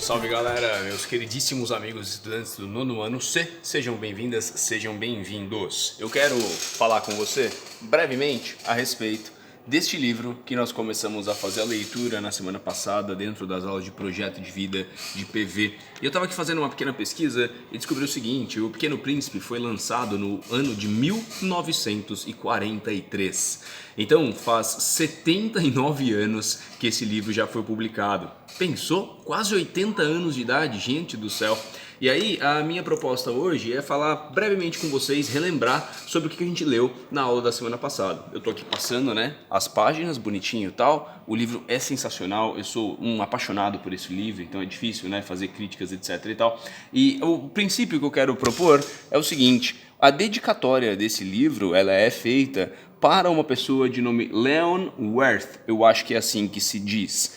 Salve galera, meus queridíssimos amigos estudantes do nono ano C, sejam bem-vindas, sejam bem-vindos. Eu quero falar com você brevemente a respeito deste livro que nós começamos a fazer a leitura na semana passada dentro das aulas de projeto de vida de PV. E eu estava aqui fazendo uma pequena pesquisa e descobri o seguinte: O Pequeno Príncipe foi lançado no ano de 1943. Então faz 79 anos que esse livro já foi publicado. Pensou? Quase 80 anos de idade, gente do céu. E aí, a minha proposta hoje é falar brevemente com vocês, relembrar sobre o que a gente leu na aula da semana passada. Eu tô aqui passando, as páginas, bonitinho e tal. O livro é sensacional, eu sou um apaixonado por esse livro, então é difícil, fazer críticas, etc e tal. E o princípio que eu quero propor é o seguinte: a dedicatória desse livro, ela é feita para uma pessoa de nome Leon Wirth, eu acho que é assim que se diz.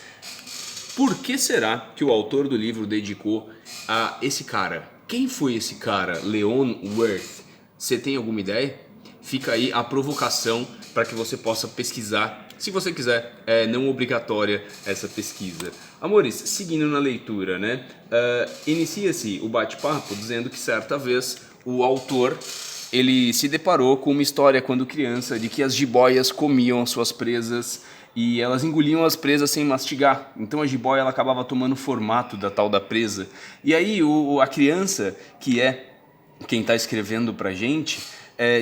Por que será que o autor do livro dedicou a esse cara? Quem foi esse cara, Leon Wirth? Você tem alguma ideia? Fica aí a provocação para que você possa pesquisar, se você quiser, é não obrigatória essa pesquisa. Amores, seguindo na leitura, inicia-se o bate-papo dizendo que certa vez o autor ele se deparou com uma história quando criança de que as jiboias comiam as suas presas e elas engoliam as presas sem mastigar. Então a jiboia ela acabava tomando o formato da tal da presa. E aí a criança, que é quem está escrevendo pra gente,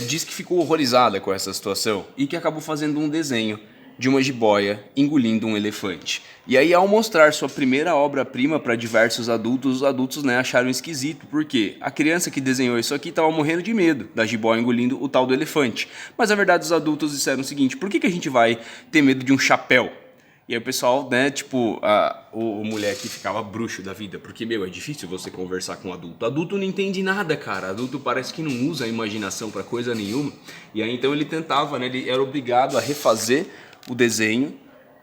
diz que ficou horrorizada com essa situação e que acabou fazendo um desenho de uma jiboia engolindo um elefante. E aí, ao mostrar sua primeira obra-prima para diversos adultos, os adultos acharam esquisito, porque a criança que desenhou isso aqui estava morrendo de medo da jiboia engolindo o tal do elefante. Mas na verdade os adultos disseram o seguinte: por que a gente vai ter medo de um chapéu? E aí o pessoal, o moleque ficava bruxo da vida, porque, é difícil você conversar com um adulto. Adulto não entende nada, cara. Adulto parece que não usa a imaginação pra coisa nenhuma. E aí então ele tentava, ele era obrigado a refazer o desenho,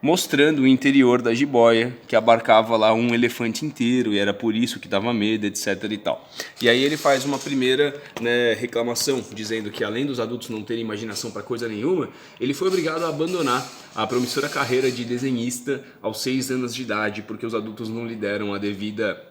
mostrando o interior da jiboia, que abarcava lá um elefante inteiro, e era por isso que dava medo, etc e tal. E aí ele faz uma primeira reclamação, dizendo que além dos adultos não terem imaginação para coisa nenhuma, ele foi obrigado a abandonar a promissora carreira de desenhista aos 6 anos de idade, porque os adultos não lhe deram a devida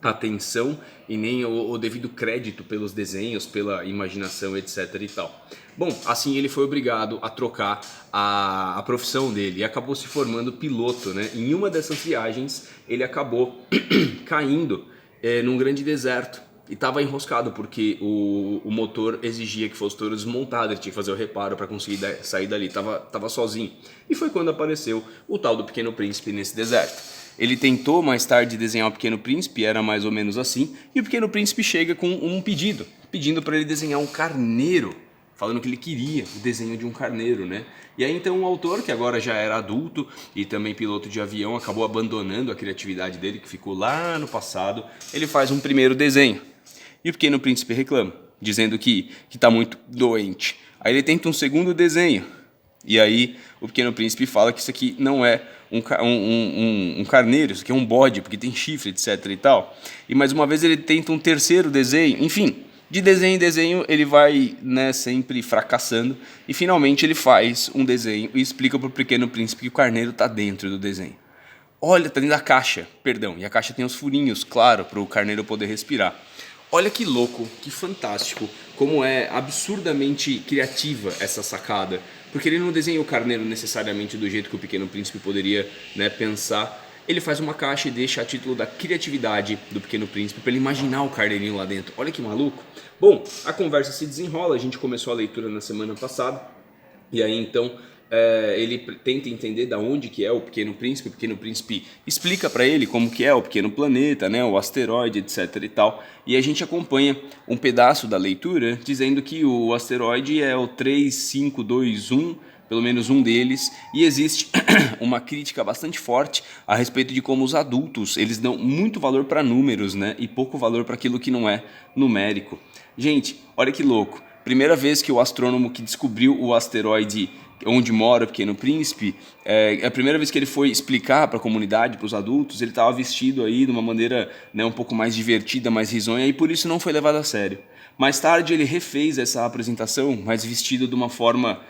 atenção e nem o devido crédito pelos desenhos, pela imaginação, etc e tal. Bom, assim ele foi obrigado a trocar a profissão dele e acabou se formando piloto, Em uma dessas viagens ele acabou caindo num grande deserto e estava enroscado porque o motor exigia que fosse todo desmontado, ele tinha que fazer o reparo para conseguir sair dali, tava sozinho. E foi quando apareceu o tal do Pequeno Príncipe nesse deserto. Ele tentou mais tarde desenhar o Pequeno Príncipe, era mais ou menos assim, e o Pequeno Príncipe chega com um pedido, pedindo para ele desenhar um carneiro, falando que ele queria o desenho de um carneiro, E aí então o autor, que agora já era adulto e também piloto de avião, acabou abandonando a criatividade dele, que ficou lá no passado. Ele faz um primeiro desenho, e o Pequeno Príncipe reclama, dizendo que está muito doente. Aí ele tenta um segundo desenho, e aí o Pequeno Príncipe fala que isso aqui não é um carneiro, isso aqui é um bode, porque tem chifre, etc e tal. E mais uma vez ele tenta um terceiro desenho, enfim, de desenho em desenho ele vai sempre fracassando, e finalmente ele faz um desenho e explica para o Pequeno Príncipe que o carneiro está dentro do desenho. Olha, está dentro da caixa, perdão, e a caixa tem os furinhos, claro, para o carneiro poder respirar. Olha que louco, que fantástico, como é absurdamente criativa essa sacada. Porque ele não desenha o carneiro necessariamente do jeito que o Pequeno Príncipe poderia pensar. Ele faz uma caixa e deixa a título da criatividade do Pequeno Príncipe para ele imaginar o carneirinho lá dentro. Olha que maluco. Bom, a conversa se desenrola, a gente começou a leitura na semana passada. E aí então ele tenta entender da onde que é o Pequeno Príncipe explica para ele como que é o pequeno planeta, o asteroide, etc e tal, e a gente acompanha um pedaço da leitura dizendo que o asteroide é o 3521, pelo menos um deles, e existe uma crítica bastante forte a respeito de como os adultos eles dão muito valor para números, e pouco valor para aquilo que não é numérico. Gente, olha que louco. Primeira vez que o astrônomo que descobriu o asteroide onde mora o Pequeno Príncipe, a primeira vez que ele foi explicar para a comunidade, para os adultos, ele estava vestido aí de uma maneira um pouco mais divertida, mais risonha, e por isso não foi levado a sério. Mais tarde ele refez essa apresentação, mas vestido de uma forma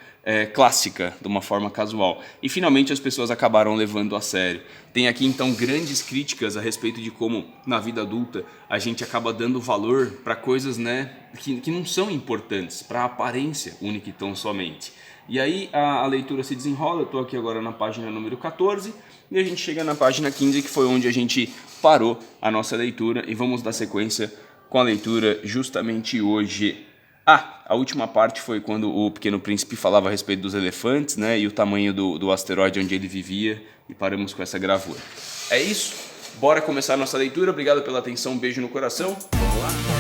clássica, de uma forma casual. E finalmente as pessoas acabaram levando a sério. Tem aqui então grandes críticas a respeito de como na vida adulta a gente acaba dando valor para coisas, né, que não são importantes, para a aparência única e tão somente. E aí a leitura se desenrola, eu estou aqui agora na página número 14 e a gente chega na página 15, que foi onde a gente parou a nossa leitura, e vamos dar sequência com a leitura justamente hoje. A última parte foi quando o Pequeno Príncipe falava a respeito dos elefantes, né, e o tamanho do asteroide onde ele vivia, e paramos com essa gravura. É isso, bora começar a nossa leitura. Obrigado pela atenção, um beijo no coração, vamos lá?